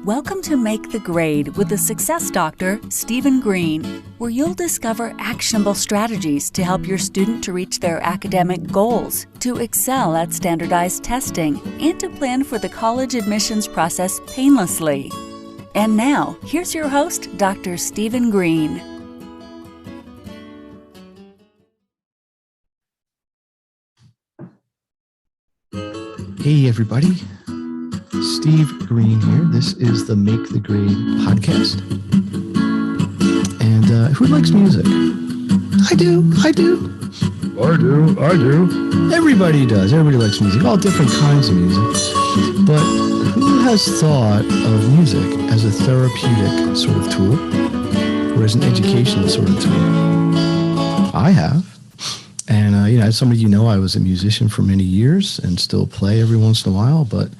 Welcome to Make the Grade with the Success Doctor, Stephen Green, where you'll discover actionable strategies to help your student to reach their academic goals, to excel at standardized testing, and to plan for the college admissions process painlessly. And now, here's your host, Dr. Stephen Green. Hey, everybody. Steve Green here. This is the Make the Grade podcast. And who likes music? I do. Everybody does. Everybody likes music. All different kinds of music. But who has thought of music as a therapeutic sort of tool or as an educational sort of tool? I have. And, as some of you know, I was a musician for many years and still play every once in a while. But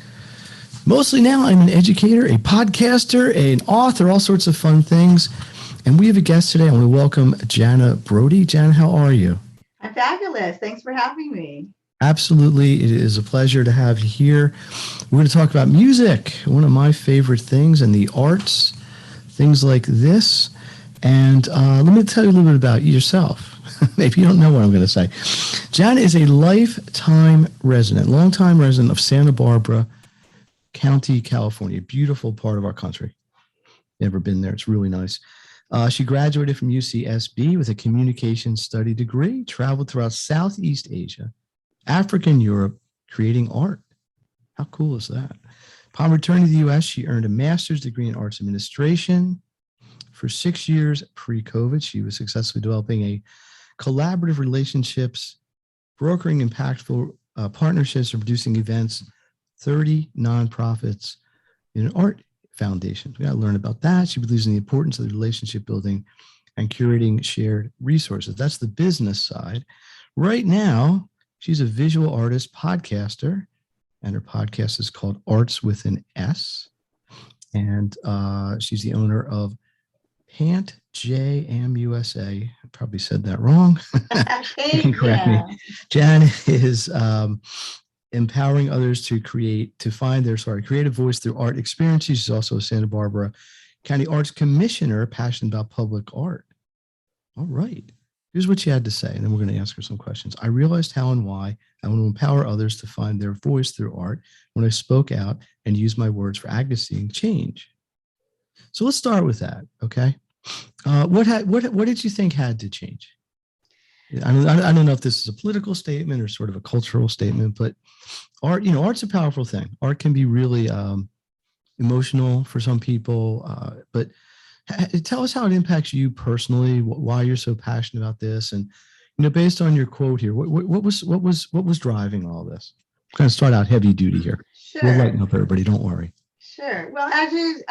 mostly now I'm an educator, a podcaster, an author, all sorts of fun things. And we have a guest today. I want to welcome Jana Brody. Jana, how are you? I'm fabulous. Thanks for having me. Absolutely. It is a pleasure to have you here. We're going to talk about music, one of my favorite things, and the arts, things like this. And let me tell you a little bit about yourself. Maybe you don't know what I'm going to say. Jana is a longtime resident of Santa Barbara County, California, a beautiful part of our country. Never been there. It's really nice. She graduated from UCSB with a communications study degree, traveled throughout Southeast Asia, Africa, and Europe, creating art. How cool is that? Upon returning to the U.S., she earned a master's degree in arts administration. For 6 years pre-COVID, she was successfully developing a collaborative relationships, brokering impactful partnerships, and producing events, 30 nonprofits in an art foundation. We got to learn about that. She believes in the importance of the relationship building and curating shared resources. That's the business side. Right now, she's a visual artist, podcaster, and her podcast is called Arts with an S. And she's the owner of Pant JM USA. I probably said that wrong. You can correct me. Jan is empowering others to find their creative voice through art experiences. She's also a Santa Barbara County Arts Commissioner, passionate about public art. All right. Here's what she had to say, and then we're going to ask her some questions. I realized how and why I want to empower others to find their voice through art when I spoke out and used my words for advocacy and change. So let's start with that, okay? What did you think had to change? I don't know if this is a political statement or sort of a cultural statement, but art, art's a powerful thing. Art can be really emotional for some people, but tell us how it impacts you personally, why you're so passionate about this, and based on your quote here, what was driving all this? I'm going to start out heavy duty here. Sure. We'll lighten up everybody. Don't worry. Sure. Well, as you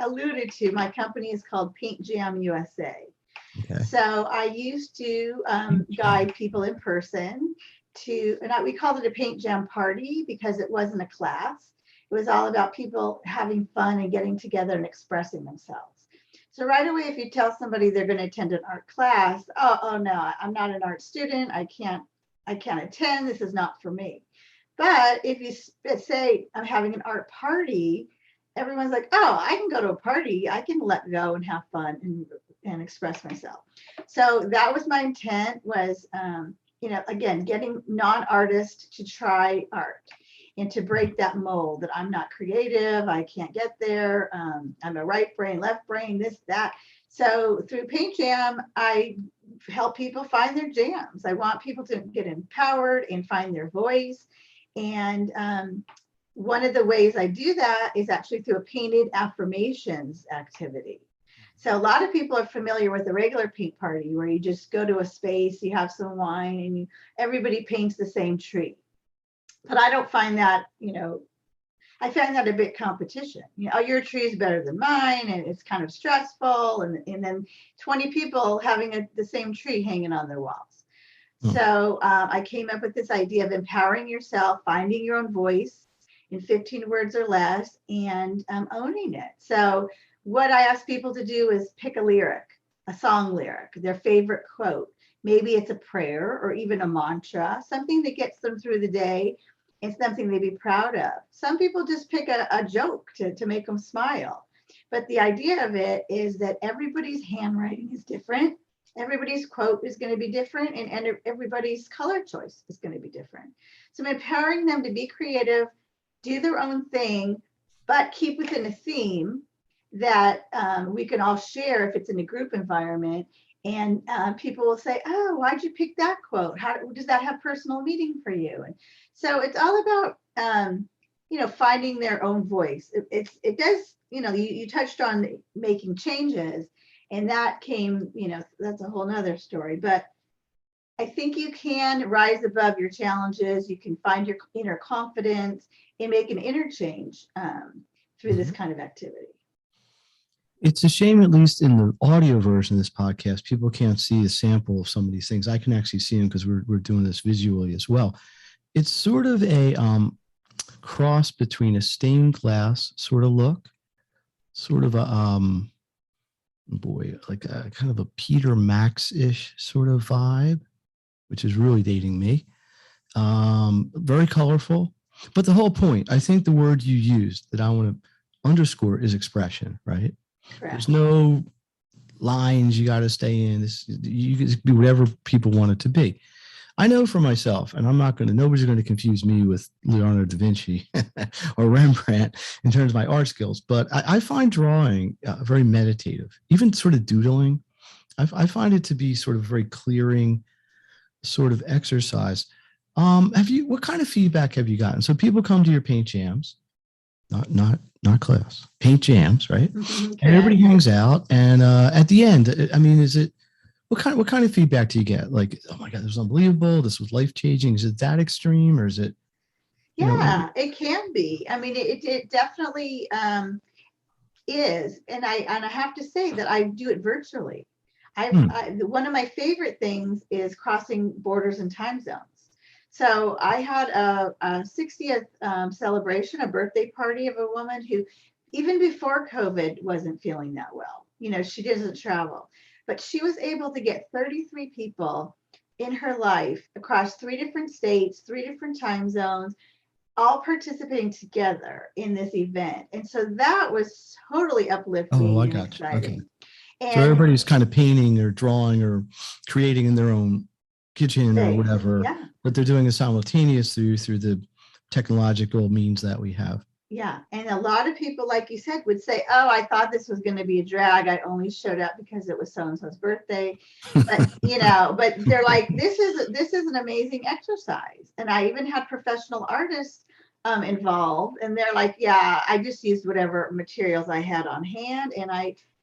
alluded to, my company is called Paint Jam USA. Okay. So I used to guide people in person we called it a paint jam party because it wasn't a class. It was all about people having fun and getting together and expressing themselves. So right away, if you tell somebody they're going to attend an art class, oh no, I'm not an art student. I can't attend. This is not for me. But if you say I'm having an art party, everyone's like, oh, I can go to a party. I can let go and have fun and express myself. So that was my intent was, again, getting non-artists to try art and to break that mold that I'm not creative. I can't get there. I'm a right brain, left brain, this, that. So through Paint Jam, I help people find their jams. I want people to get empowered and find their voice. And one of the ways I do that is actually through a painted affirmations activity. So a lot of people are familiar with the regular paint party where you just go to a space, you have some wine, and everybody paints the same tree. But I don't find that, I find that a bit competition. Your tree is better than mine, and it's kind of stressful. And then 20 people having the same tree hanging on their walls. So I came up with this idea of empowering yourself, finding your own voice in 15 words or less, and owning it. So what I ask people to do is pick a lyric, a song lyric, their favorite quote. Maybe it's a prayer or even a mantra, something that gets them through the day. and something they'd be proud of. Some people just pick a joke to make them smile. But the idea of it is that everybody's handwriting is different. Everybody's quote is going to be different, and everybody's color choice is going to be different. So I'm empowering them to be creative, do their own thing, but keep within a theme that we can all share if it's in a group environment. And people will say, oh, why'd you pick that quote? How does that have personal meaning for you? And so it's all about, finding their own voice. It does, you touched on making changes, and that came, that's a whole nother story. But I think you can rise above your challenges. You can find your inner confidence and make an interchange through this kind of activity. It's a shame, at least in the audio version of this podcast, people can't see a sample of some of these things. I can actually see them because we're doing this visually as well. It's sort of a cross between a stained glass sort of look, sort of a like a kind of a Peter Max-ish sort of vibe, which is really dating me. Very colorful. But the whole point, I think the word you used that I want to underscore is expression, right? Correct. There's no lines you got to stay in. You can be whatever people want it to be. I know for myself, and nobody's going to confuse me with Leonardo da Vinci or Rembrandt in terms of my art skills, but I find drawing very meditative, even sort of doodling. I find it to be sort of very clearing sort of exercise. What kind of feedback have you gotten? So people come to your paint jams, not class, paint jams, right? Okay. And everybody hangs out. And at the end, what kind of feedback do you get? Like, oh my God, this was unbelievable. This was life-changing. Is it that extreme, or is it? Yeah, it can be. I mean, it definitely is. And I have to say that I do it virtually. One of my favorite things is crossing borders and time zones. So I had a 60th celebration, a birthday party of a woman who, even before COVID, wasn't feeling that well. She doesn't travel, but she was able to get 33 people in her life across 3 different states, 3 different time zones, all participating together in this event. And so that was totally uplifting and exciting. Okay. And so everybody's kind of painting or drawing or creating in their own kitchen or whatever, but they're doing it simultaneous through the technological means that we have. Yeah. And a lot of people, like you said, would say, oh, I thought this was going to be a drag. I only showed up because it was so-and-so's birthday. But, but they're like, this is an amazing exercise. And I even had professional artists involved, and they're like, yeah, I just used whatever materials I had on hand. And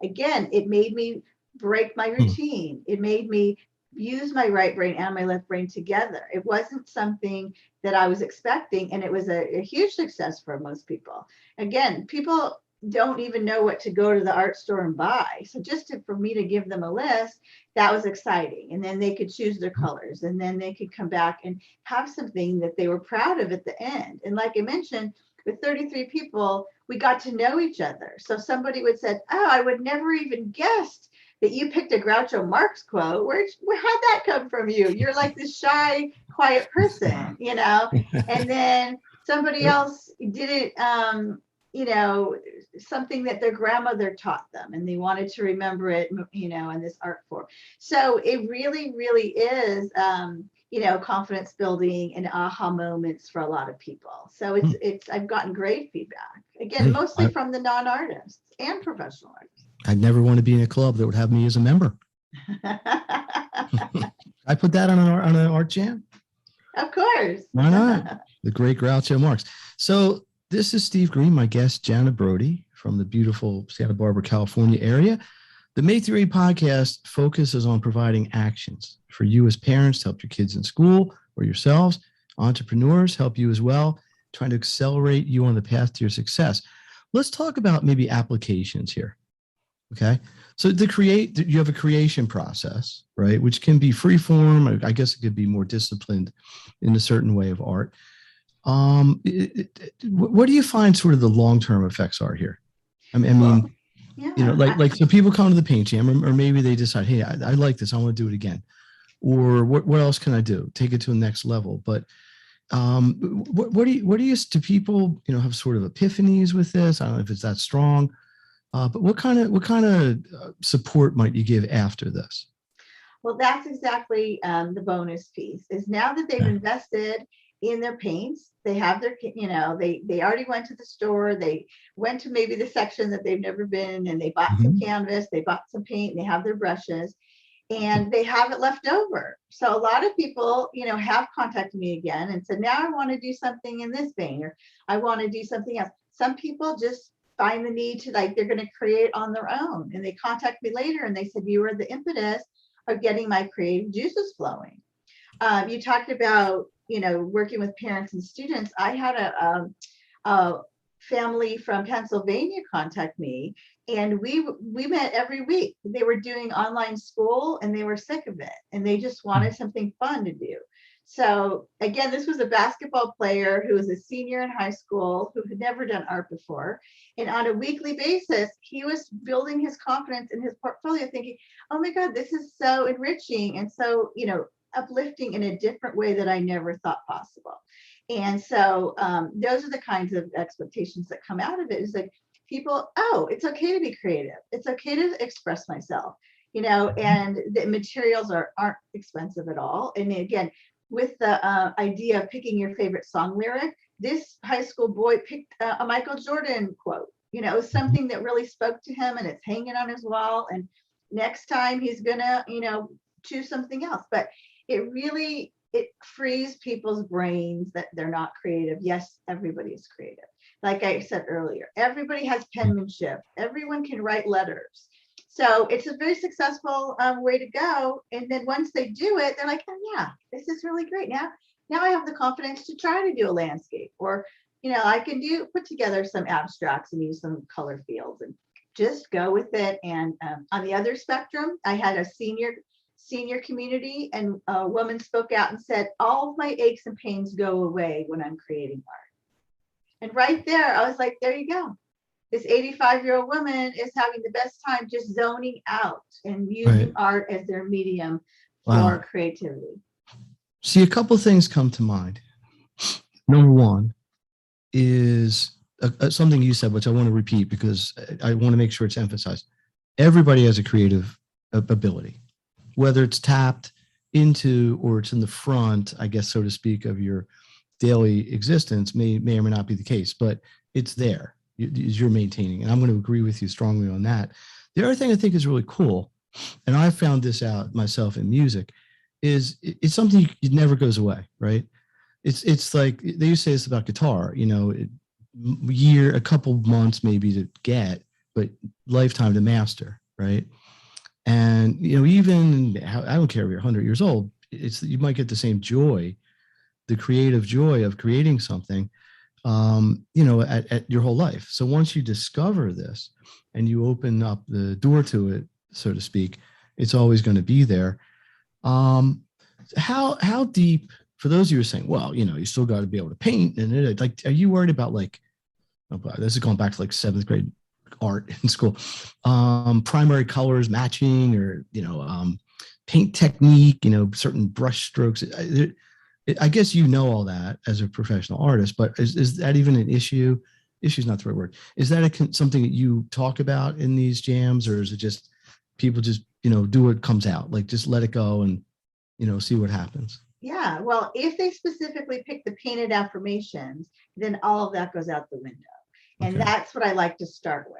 it made me break my routine. It made me use my right brain and my left brain together. It wasn't something that I was expecting, and it was a huge success for most people. Again, people don't even know what to go to the art store and buy. So for me to give them a list, that was exciting. And then they could choose their colors, and then they could come back and have something that they were proud of at the end. And like I mentioned, with 33 people, we got to know each other. So somebody would say, oh, I would never even guessed that you picked a Groucho Marx quote. How'd that come from you? You're like this shy, quiet person, and then somebody else did it, something that their grandmother taught them, and they wanted to remember it, in this art form. So it really, really is, confidence building and aha moments for a lot of people. So I've gotten great feedback, again, mostly from the non-artists and professional artists. I'd never want to be in a club that would have me as a member. I put that on an art jam. Of course. Why not? The great Groucho Marx. So this is Steve Green, my guest, Jana Brody, from the beautiful Santa Barbara, California area. The Make 3 podcast focuses on providing actions for you as parents to help your kids in school or yourselves. Entrepreneurs help you as well, trying to accelerate you on the path to your success. Let's talk about maybe applications here. Okay. So you have a creation process, right? Which can be free form. I guess it could be more disciplined in a certain way of art. What do you find sort of the long-term effects are here? So people come to the paint jam, or maybe they decide, hey, I like this. I want to do it again. Or what else can I do? Take it to the next level. But what do you, do people, have sort of epiphanies with this? I don't know if it's that strong, but what kind of support might you give after this? Well, that's exactly the bonus piece is now that they've invested in their paints, they have their, they already went to the store, they went to maybe the section that they've never been, and they bought some canvas, they bought some paint, and they have their brushes, and they have it left over. So a lot of people, have contacted me again and said, now I want to do something in this vein, or I want to do something else. Some people just find the need to, like, they're going to create on their own, and they contact me later and they said, you were the impetus of getting my creative juices flowing. You talked about, working with parents and students. I had a family from Pennsylvania contact me, and we met every week. They were doing online school and they were sick of it, and they just wanted something fun to do. So again, this was a basketball player who was a senior in high school who had never done art before. And on a weekly basis, he was building his confidence in his portfolio, thinking, oh my God, this is so enriching and so, uplifting in a different way that I never thought possible. And so those are the kinds of expectations that come out of it. Is like people, oh, it's okay to be creative. It's okay to express myself, and the materials aren't expensive at all. And again, with the idea of picking your favorite song lyric, this high school boy picked a Michael Jordan quote. It was something that really spoke to him, and it's hanging on his wall. And next time he's gonna, choose something else. But it frees people's brains that they're not creative. Yes, everybody is creative. Like I said earlier, everybody has penmanship. Everyone can write letters. So it's a very successful way to go. And then once they do it, they're like, oh yeah, this is really great. Now I have the confidence to try to do a landscape, or, I can put together some abstracts and use some color fields and just go with it. And on the other spectrum, I had a senior community, and a woman spoke out and said, all of my aches and pains go away when I'm creating art. And right there, I was like, there you go. This 85-year-old woman is having the best time just zoning out and using art as their medium for creativity. See, a couple of things come to mind. Number one is something you said, which I want to repeat because I want to make sure it's emphasized. Everybody has a creative ability, whether it's tapped into or it's in the front, I guess, so to speak, of your daily existence may or may not be the case, but it's there. You're maintaining. And I'm going to agree with you strongly on that. The other thing I think is really cool, and I found this out myself in music, is it's something it never goes away, right? It's like they used to say this about guitar, a couple months maybe to get, but lifetime to master, right? And even I don't care if you're 100 years old, you might get the same joy, the creative joy of creating something, at your whole life. So once you discover this and you open up the door to it, so to speak, it's always going to be there. How deep, for those of you who are saying, well, you still got to be able to paint, and like, are you worried about this is going back to like 7th grade art in school, primary colors matching, or paint technique, certain brush strokes? I guess all that as a professional artist, but is that even an issue? Issue is not the right word. Is that something that you talk about in these jams, or is it just people just do what comes out, like just let it go and see what happens? Yeah, well, if they specifically pick the painted affirmations, then all of that goes out the window. And that's what I like to start with.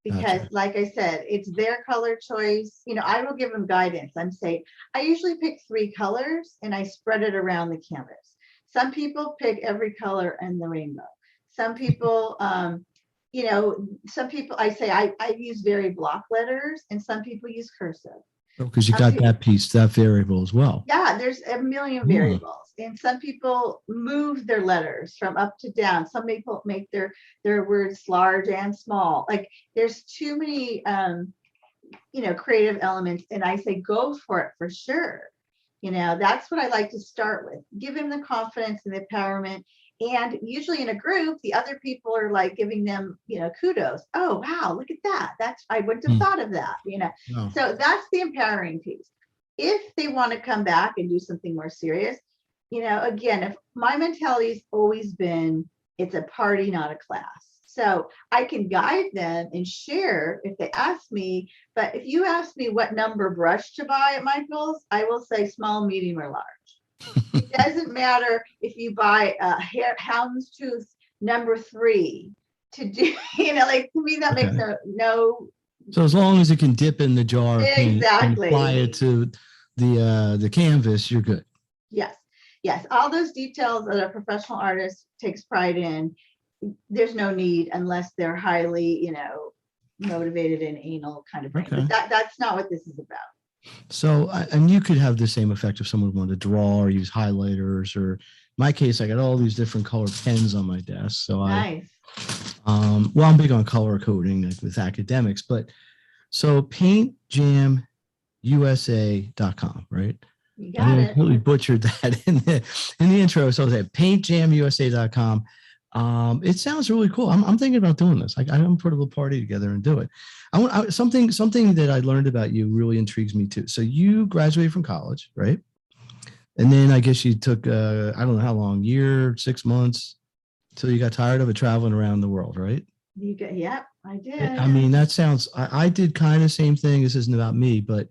Because like I said, it's their color choice. I will give them guidance. I'm saying, I usually pick 3 colors and I spread it around the canvas. Some people pick every color in the rainbow. Some people, I say I use very block letters, and some people use cursive. Because you got that piece, that variable as well. Yeah, there's a million variables. And some people move their letters from up to down. Some people make their words large and small. Like, there's too many creative elements. And I say, go for it for sure. That's what I like to start with. Give them the confidence and the empowerment. And usually in a group, the other people are like giving them, kudos. Oh, wow, look at that. I wouldn't have thought of that, No. So that's the empowering piece. If they want to come back and do something more serious, again, if my mentality's always been, it's a party, not a class. So I can guide them and share if they ask me. But if you ask me what number brush to buy at Michael's, I will say small, medium, or large. It doesn't matter if you buy a houndstooth number 3 to do, like to me, that makes no. So as long as it can dip in the jar of paint and Exactly. apply it to the canvas, you're good. Yes. Yes. All those details that a professional artist takes pride in, there's no need unless they're highly, motivated and anal kind of thing. Okay. But that's not what this is about. So, and you could have the same effect if someone wanted to draw or use highlighters, or in my case, I got all these different color pens on my desk. So Nice. well, I'm big on color coding with academics, but so paintjamusa.com, right? You got it. I really butchered that in the intro. So I said paintjamusa.com. It sounds really cool. I'm thinking about doing this. I'm gonna put a little party together and do it. Something that I learned about you really intrigues me too. So you graduated from college, right? And then I guess you took I don't know how long, year, 6 months, till you got tired of it traveling around the world, right? Yep, I did. I mean, that sounds. I did kind of same thing. This isn't about me, but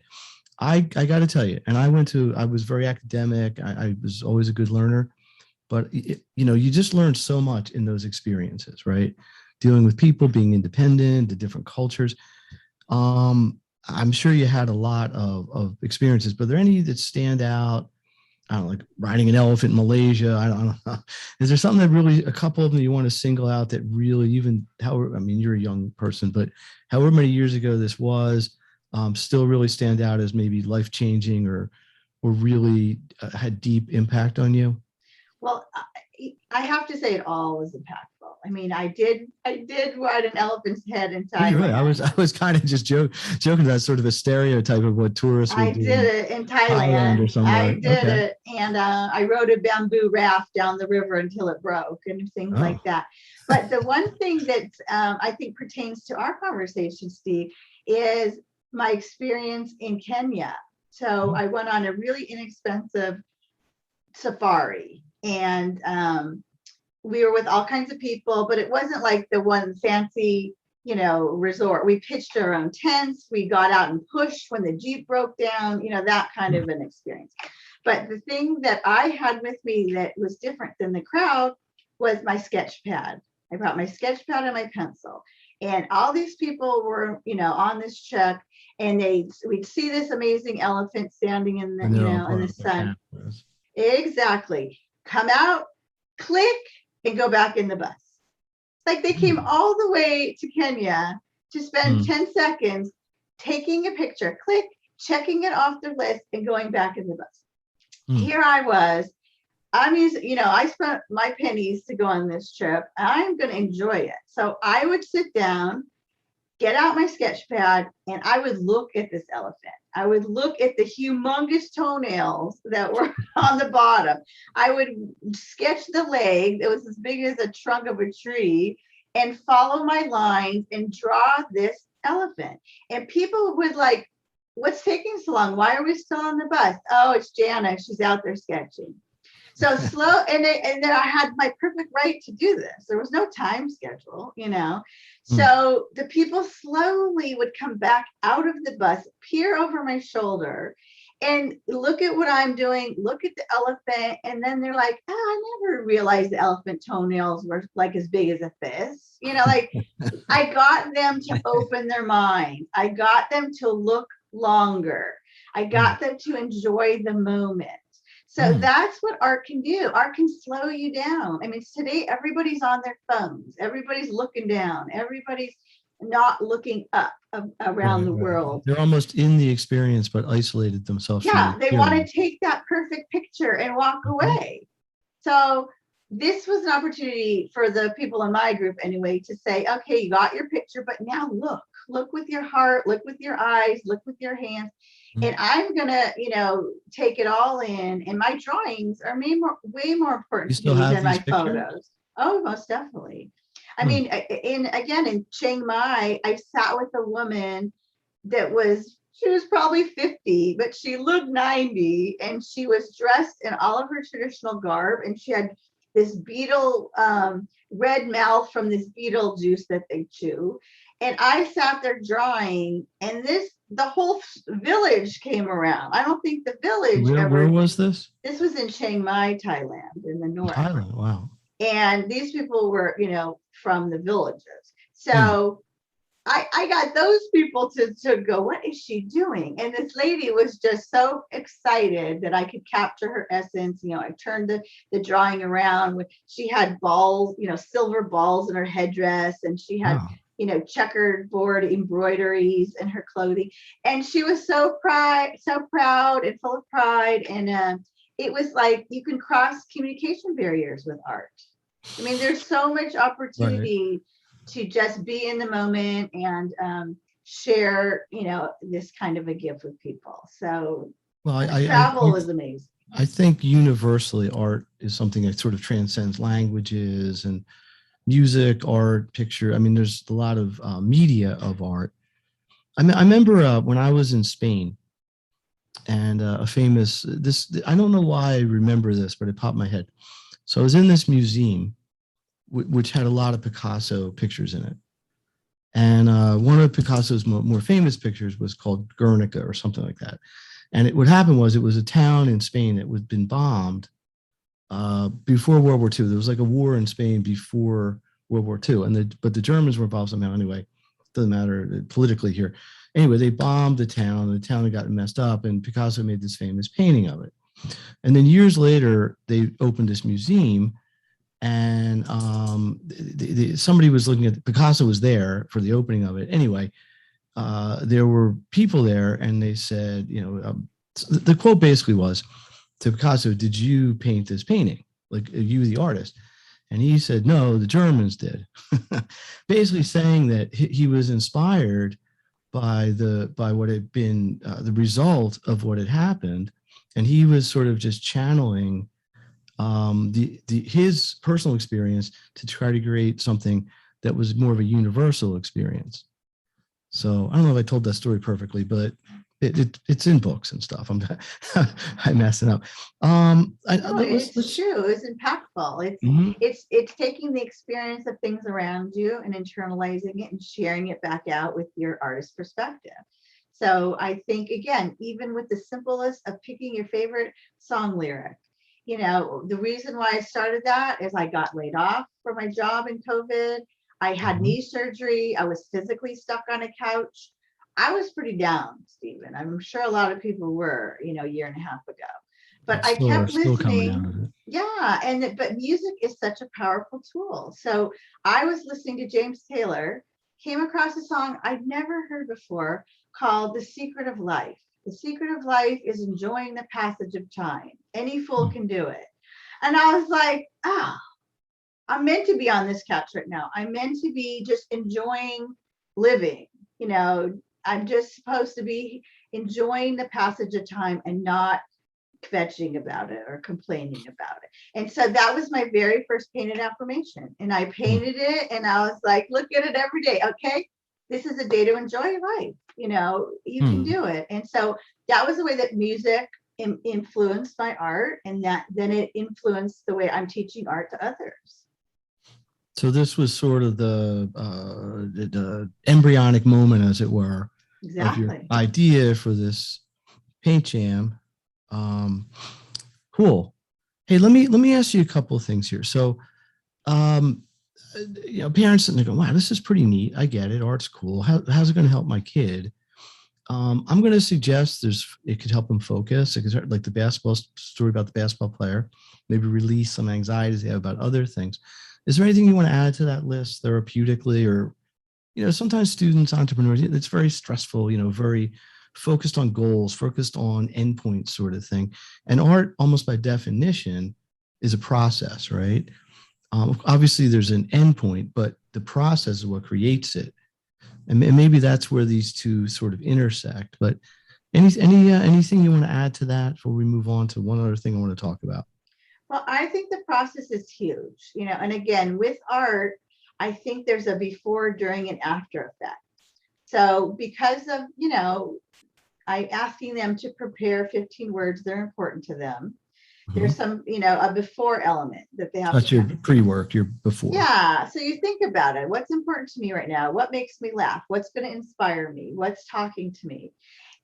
I got to tell you, and I was very academic. I was always a good learner. But, you just learn so much in those experiences, right? Dealing with people, being independent, the different cultures. I'm sure you had a lot of experiences, but are there any that stand out? I don't know, like riding an elephant in Malaysia. I don't know. Is there something that really, a couple of them you want to single out that really, you're a young person, but however many years ago this was, still really stand out as maybe life-changing or really had deep impact on you? Well, I have to say it all was impactful. I mean, I did ride an elephant's head in Thailand. Right. I was kind of just joking. That's sort of a stereotype of what tourists would do. I did it in Thailand. Or somewhere. I did it, and I rode a bamboo raft down the river until it broke and things like that. But the one thing that I think pertains to our conversation, Steve, is my experience in Kenya. So I went on a really inexpensive safari. And we were with all kinds of people, but it wasn't like the one fancy, resort. We pitched our own tents. We got out and pushed when the Jeep broke down, that kind of an experience. But the thing that I had with me that was different than the crowd was my sketch pad. I brought my sketch pad and my pencil. And all these people were, on this trek, and we'd see this amazing elephant standing in the, in the sun. Exactly. Come out, click, and go back in the bus. Like they came all the way to Kenya to spend 10 seconds taking a picture, click, checking it off their list, and going back in the bus. Here I was. I spent my pennies to go on this trip. I'm going to enjoy it. So I would sit down, get out my sketch pad, and I would look at this elephant. I would look at the humongous toenails that were on the bottom. I would sketch the leg that was as big as a trunk of a tree and follow my lines and draw this elephant. And people would like, what's taking so long? Why are we still on the bus? Oh, it's Jana. She's out there sketching. So slow, and then I had my perfect right to do this. There was no time schedule, So the people slowly would come back out of the bus, peer over my shoulder, and look at what I'm doing, look at the elephant, and then they're like, I never realized the elephant toenails were like as big as a fist. I got them to open their mind. I got them to look longer. I got them to enjoy the moment. So that's what art can do. Art can slow you down. I mean, today everybody's on their phones. Everybody's looking down. Everybody's not looking up around the world. They're almost in the experience, but isolated themselves. Yeah, they want to take that perfect picture and walk away. So this was an opportunity for the people in my group anyway to say, okay, you got your picture, but now look with your heart, look with your eyes, look with your hands. And I'm going to, take it all in. And my drawings are way more important to me than my photos. Oh, most definitely. I mean, in Chiang Mai, I sat with a woman that was She was probably 50, but she looked 90, and she was dressed in all of her traditional garb, and she had this beetle red mouth from this beetle juice that they chew. And I sat there drawing, and the whole village came around. I don't think the village Where was this? This was in Chiang Mai, Thailand, in the north. Thailand, wow. And these people were, from the villages. So I got those people to go, what is she doing? And this lady was just so excited that I could capture her essence. I turned the drawing around. She had balls, silver balls in her headdress, and she had, checkerboard embroideries in her clothing. And she was so proud and full of pride. And it was like you can cross communication barriers with art. I mean, there's so much opportunity to just be in the moment and share, this kind of a gift with people. So travel is amazing. I think universally art is something that sort of transcends languages and music, art, picture. I mean, there's a lot of media of art. I remember when I was in Spain, and I don't know why I remember this, but it popped in my head. So I was in this museum, which had a lot of Picasso pictures in it. And one of Picasso's more famous pictures was called Guernica or something like that. And what happened was it was a town in Spain that had been bombed before World War II. There was like a war in Spain before World War II. But the Germans were involved somehow anyway. Doesn't matter politically here. Anyway, they bombed the town. The town had gotten messed up, and Picasso made this famous painting of it. And then years later, they opened this museum, and somebody was looking at Picasso was there for the opening of it. Anyway, there were people there, and they said, the quote basically was to Picasso, "Did you paint this painting? Like, are you the artist?" And he said, "No, the Germans did." Basically saying that he was inspired by what had been the result of what had happened, and he was sort of just channeling his personal experience to try to create something that was more of a universal experience. So I don't know if I told that story perfectly, but it's in books and stuff. I'm messing up. It's true. It's impactful. It's taking the experience of things around you and internalizing it and sharing it back out with your artist perspective. So I think, again, even with the simplest of picking your favorite song lyric, the reason why I started that is I got laid off for my job in COVID. I had knee surgery. I was physically stuck on a couch. I was pretty down, Stephen. I'm sure a lot of people were, a year and a half ago. But I kept listening. Yeah, but music is such a powerful tool. So I was listening to James Taylor, came across a song I'd never heard before called "The Secret of Life." The secret of life is enjoying the passage of time. Any fool can do it. And I was like, I'm meant to be on this couch right now. I'm meant to be just enjoying living. I'm just supposed to be enjoying the passage of time and not kvetching about it or complaining about it. And so that was my very first painted affirmation. And I painted it, and I was like, look at it every day. Okay, this is a day to enjoy your life. You can do it. And so that was the way that music influenced my art, and that then it influenced the way I'm teaching art to others. So this was sort of the embryonic moment, as it were, of your idea for this paint jam. Cool. Hey, let me ask you a couple of things here. So, parents sitting there going, "Wow, this is pretty neat. I get it. Art's cool. How's it going to help my kid?" I'm going to suggest it could help them focus. It could, like the basketball story about the basketball player, maybe release some anxieties they have about other things. Is there anything you want to add to that list therapeutically? Or, sometimes students, entrepreneurs, it's very stressful, very focused on goals, focused on endpoints sort of thing. And art, almost by definition, is a process, right? Obviously, there's an endpoint, but the process is what creates it. And maybe that's where these two sort of intersect. But anything you want to add to that before we move on to one other thing I want to talk about? Well, I think the process is huge, and again, with art, I think there's a before, during, and after effect. So because of, I'm asking them to prepare 15 words that are important to them. There's Mm-hmm. some, a before element that they have That's to your kind of pre-work, your before. yeah. So you think about it. What's important to me right now? What makes me laugh? What's going to inspire me? What's talking to me?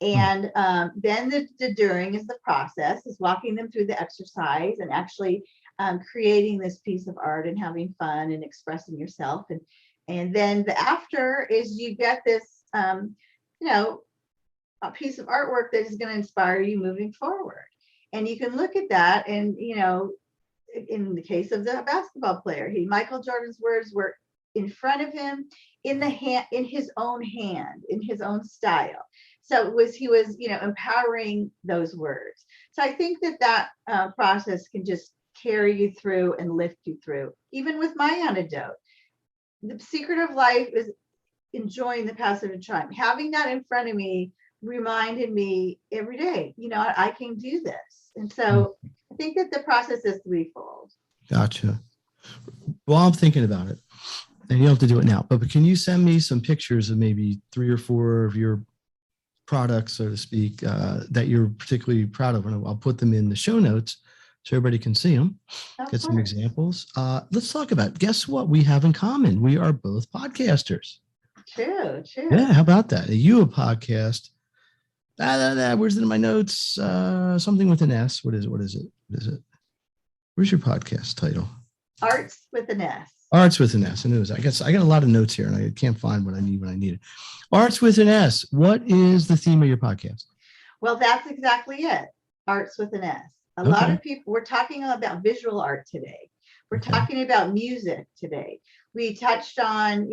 And then the during is the process, is walking them through the exercise and actually creating this piece of art and having fun and expressing yourself. And then the after is you get this, you know, a piece of artwork that is going to inspire you moving forward. And you can look at that and, in the case of the basketball player, Michael Jordan's words were in front of him, in his own hand, in his own style. So he was empowering those words. So I think that process can just carry you through and lift you through. Even with my antidote, the secret of life is enjoying the passage of time. Having that in front of me reminded me every day, I can do this. And so I think that the process is threefold. Gotcha. Well, I'm thinking about it, and you don't have to do it now, but can you send me some pictures of maybe 3 or 4 of your products, so to speak, that you're particularly proud of? And I'll put them in the show notes so everybody can see them, get some examples. Let's talk about, guess what we have in common? We are both podcasters. True. Yeah, how about that? You a podcast. Where's it in my notes? Something with an S. What is it? Where's your podcast title? Arts with an S. Arts with an S. And I guess I got a lot of notes here and I can't find what I need when I need it. Arts with an S. What is the theme of your podcast? Well, that's exactly it. Arts with an S. A lot of people, we're talking about visual art today. We're talking about music today. We touched on,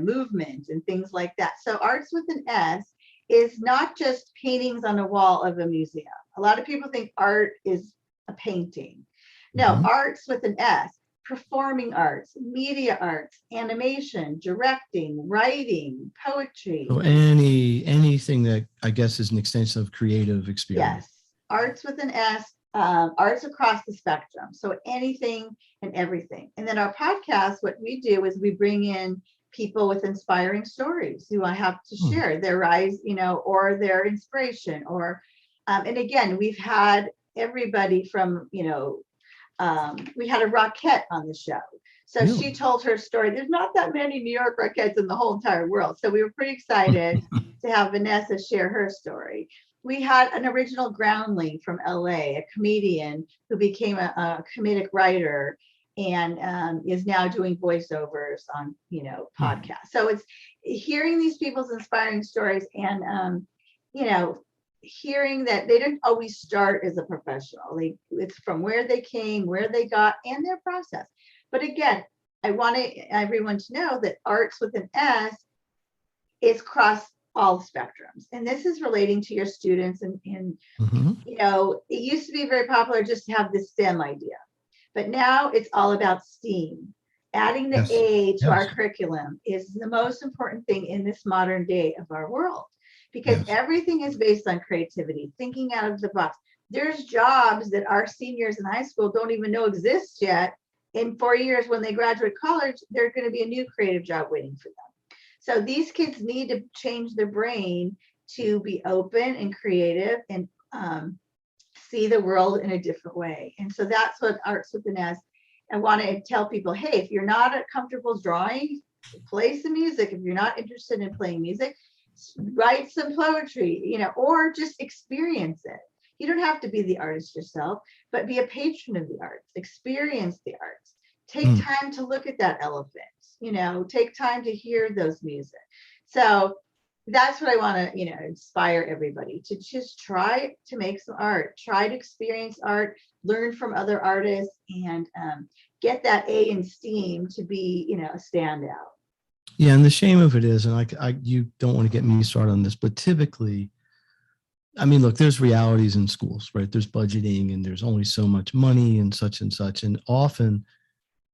movement and things like that. So Arts with an S is not just paintings on a wall of a museum. A lot of people think art is a painting. No, arts with an S, performing arts, media arts, animation, directing, writing, poetry. So anything that I guess is an extension of creative experience. Yes, arts with an S, arts across the spectrum. So anything and everything. And then our podcast, what we do is we bring in people with inspiring stories who I have to share their rise, or their inspiration, or, and again, we've had everybody from, we had a Rockette on the show. So she told her story. There's not that many New York Rockettes in the whole entire world. So we were pretty excited to have Vanessa share her story. We had an original groundling from LA, a comedian who became a comedic writer and is now doing voiceovers on, podcasts. So it's hearing these people's inspiring stories and, hearing that they didn't always start as a professional. It's from where they came, where they got, and their process. But again, I want everyone to know that Arts with an S is across all spectrums. And this is relating to your students. And it used to be very popular just to have the STEM idea. But now it's all about STEAM. Adding the A to our curriculum is the most important thing in this modern day of our world, because everything is based on creativity, thinking out of the box. There's jobs that our seniors in high school don't even know exist yet. In 4 years, when they graduate college, there's going to be a new creative job waiting for them. So these kids need to change their brain to be open and creative and see the world in a different way. And so that's what Arts with an S. I want to tell people, hey, if you're not comfortable drawing, play some music. If you're not interested in playing music, write some poetry, or just experience it. You don't have to be the artist yourself, but be a patron of the arts, experience the arts. Take time to look at that elephant, take time to hear those music. So that's what I want to, inspire everybody to just try to make some art, try to experience art, learn from other artists, and get that A in STEAM to be, a standout. Yeah, and the shame of it is, and you don't want to get me started on this, but typically, I mean, look, there's realities in schools, right? There's budgeting and there's only so much money and such. And often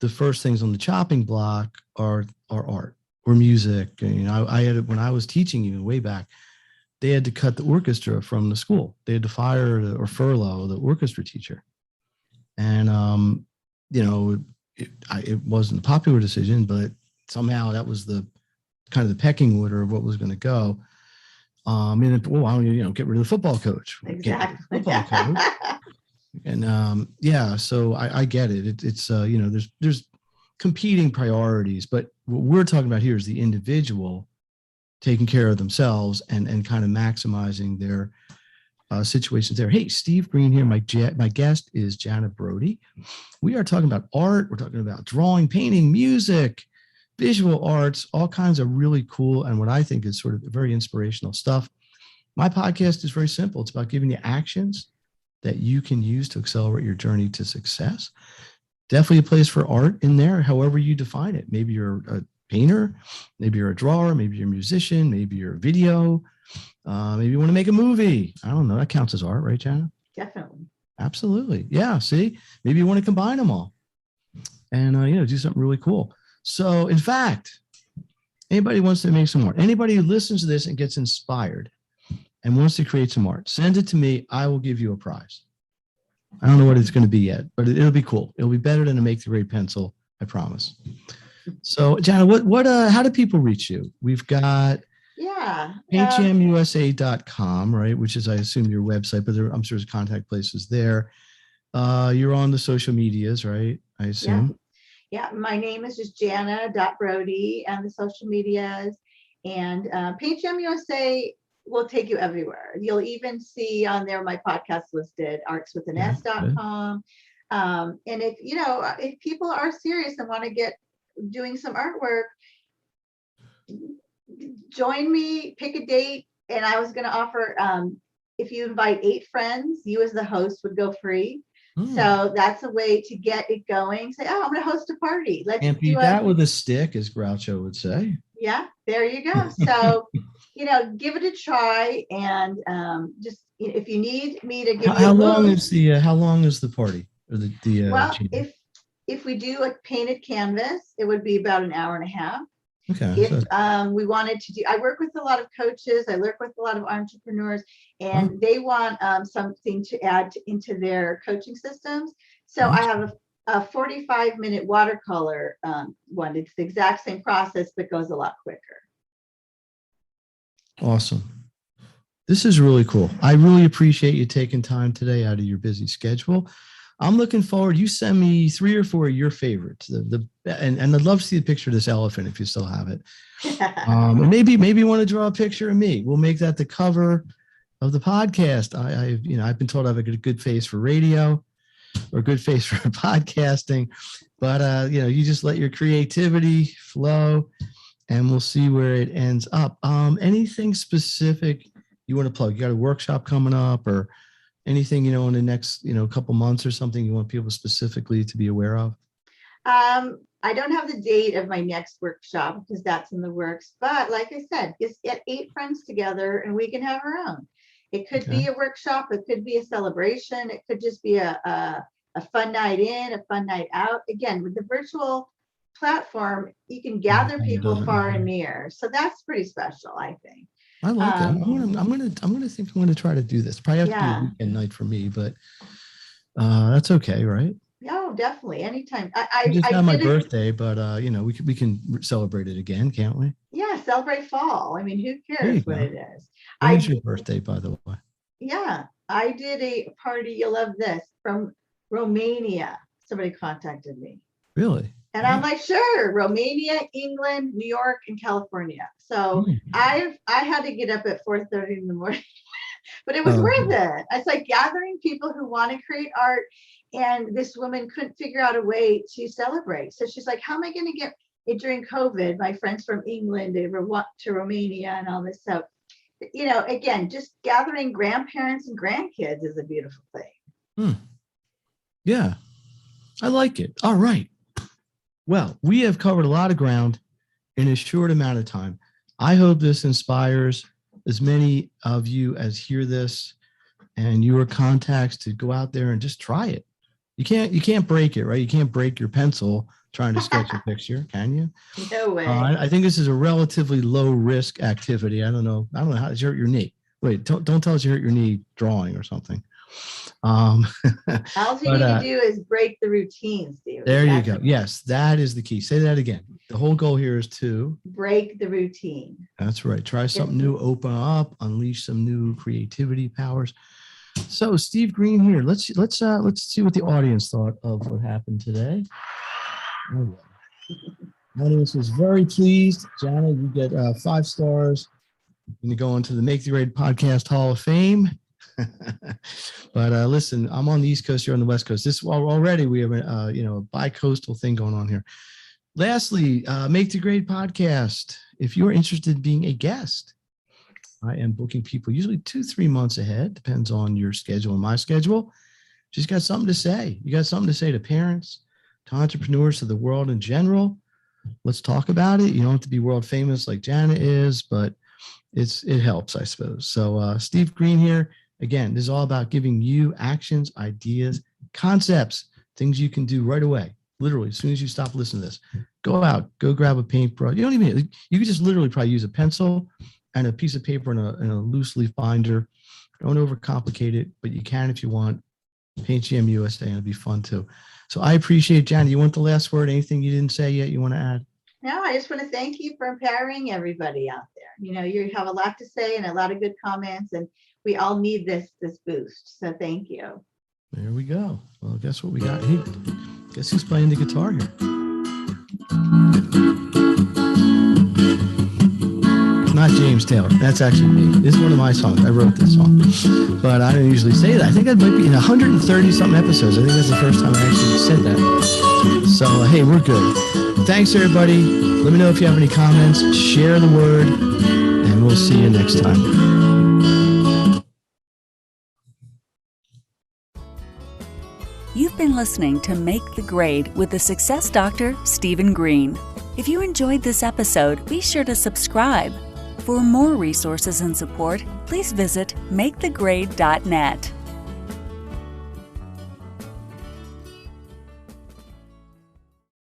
the first things on the chopping block are art or music. I had, when I was teaching even way back, they had to cut the orchestra from the school. They had to fire or furlough the orchestra teacher. And, it wasn't a popular decision, but somehow that was the kind of the pecking order of what was going to go. And well, why don't you, get rid of the football coach? Exactly. Football coach. And yeah, so I get it. It's there's competing priorities, but what we're talking about here is the individual taking care of themselves and kind of maximizing their situations there. Hey, Steve Green here. My guest is Jana Brody. We are talking about art. We're talking about drawing, painting, music, visual arts, all kinds of really cool and what I think is sort of very inspirational stuff. My podcast is very simple. It's about giving you actions that you can use to accelerate your journey to success. Definitely a place for art in there, however you define it. Maybe you're a painter, maybe you're a drawer, maybe you're a musician, maybe you're a video, maybe you want to make a movie. I don't know. That counts as art, right, Jana? Definitely. Absolutely. Yeah. See, maybe you want to combine them all and, do something really cool. So in fact, anybody wants to make some art, anybody who listens to this and gets inspired and wants to create some art, send it to me. I will give you a prize. I don't know what it's going to be yet, but it'll be cool. It'll be better than a Make the Grade pencil. I promise. So Jana, how do people reach you? We've got paintjamusa.com, right? Which is, I assume, your website, but I'm sure there's contact places there. You're on the social medias, right? I assume. Yeah. My name is just Jana.Brody and the social medias, and Paint Jam USA will take you everywhere. You'll even see on there my podcast listed, artswithan.s.com. And if people are serious and want to get doing some artwork, join me, pick a date. And I was going to offer, if you invite 8 friends, you as the host would go free. So that's a way to get it going. Say, I'm going to host a party. Let's beat that with a stick, as Groucho would say. Yeah, there you go. So, give it a try, and just if you need me to give how long is the party or the well, if we do a painted canvas, it would be about an hour and a half. Okay. If we wanted to do, I work with a lot of coaches, I work with a lot of entrepreneurs, and they want something to add into their coaching systems. So I have a 45-minute watercolor one. It's the exact same process, but goes a lot quicker. Awesome. This is really cool. I really appreciate you taking time today out of your busy schedule. I'm looking forward. You send me 3 or 4 of your favorites. And I'd love to see a picture of this elephant if you still have it. And maybe you want to draw a picture of me. We'll make that the cover of the podcast. I've been told I have a good face for radio or a good face for podcasting, but you just let your creativity flow, and we'll see where it ends up. Anything specific you want to plug? You got a workshop coming up, or anything, in the next, couple months or something you want people specifically to be aware of? I don't have the date of my next workshop because that's in the works. But like I said, just get 8 friends together and we can have our own. It could be a workshop. It could be a celebration. It could just be a fun night in, a fun night out. Again, with the virtual platform, you can gather people far and near. So that's pretty special, I think. I like that. I'm gonna try to do this. Probably have to be a weekend night for me, but that's okay, right? No, definitely. Anytime. It's just not my birthday, but we can celebrate it again, can't we? Yeah, celebrate fall. I mean, who cares what it is? When is your birthday, by the way? Yeah, I did a party. You'll love this, from Romania. Somebody contacted me. Really? And I'm like, sure, Romania, England, New York, and California. So I had to get up at 4:30 in the morning, but it was worth it. It's like gathering people who want to create art. And this woman couldn't figure out a way to celebrate. So she's like, how am I going to get it during COVID? My friends from England, they were to Romania and all this. So, again, just gathering grandparents and grandkids is a beautiful thing. Yeah, I like it. All right. Well, we have covered a lot of ground in a short amount of time. I hope this inspires as many of you as hear this and your contacts to go out there and just try it. You can't break it, right? You can't break your pencil trying to sketch a picture, can you? No way. I think this is a relatively low risk activity. I don't know how to hurt your knee. Wait, don't tell us you hurt your knee drawing or something. All you but, need to do is break the routine, Steve. There you go. Yes, that is the key. Say that again. The whole goal here is to break the routine. That's right. Try something new, open up, unleash some new creativity powers. So Steve Green here. Let's see what the audience thought of what happened today. Oh, yeah. Audience was very pleased. Jana, you get 5 stars. You're going to go into the Make the Grade Podcast Hall of Fame. But listen, I'm on the East Coast, you're on the West Coast. Already we have a bi-coastal thing going on here. Lastly, Make the Grade Podcast. If you're interested in being a guest, I am booking people usually 2-3 months ahead. Depends on your schedule and my schedule. Just got something to say. You got something to say to parents, to entrepreneurs, to the world in general. Let's talk about it. You don't have to be world famous like Jana is, but it helps, I suppose. So Steve Green here. Again, this is all about giving you actions, ideas, concepts, things you can do right away. Literally, as soon as you stop listening to this, go out, go grab a paintbrush. You can just literally probably use a pencil and a piece of paper and a loose leaf binder. Don't overcomplicate it, but you can if you want. Paint GM USA, and it'll be fun too. So I appreciate, Jan. You want the last word? Anything you didn't say yet you want to add? No, I just want to thank you for empowering everybody out there. You have a lot to say and a lot of good comments, and we all need this boost. So thank you. There we go. Well, guess what we got here? Guess who's playing the guitar here? Not James Taylor. That's actually me. This is one of my songs. I wrote this song. But I don't usually say that. I think that might be in 130-something episodes. I think that's the first time I actually said that. So, hey, we're good. Thanks, everybody. Let me know if you have any comments. Share the word, and we'll see you next time. You've been listening to Make the Grade with the Success Doctor, Stephen Green. If you enjoyed this episode, be sure to subscribe. For more resources and support, please visit makethegrade.net.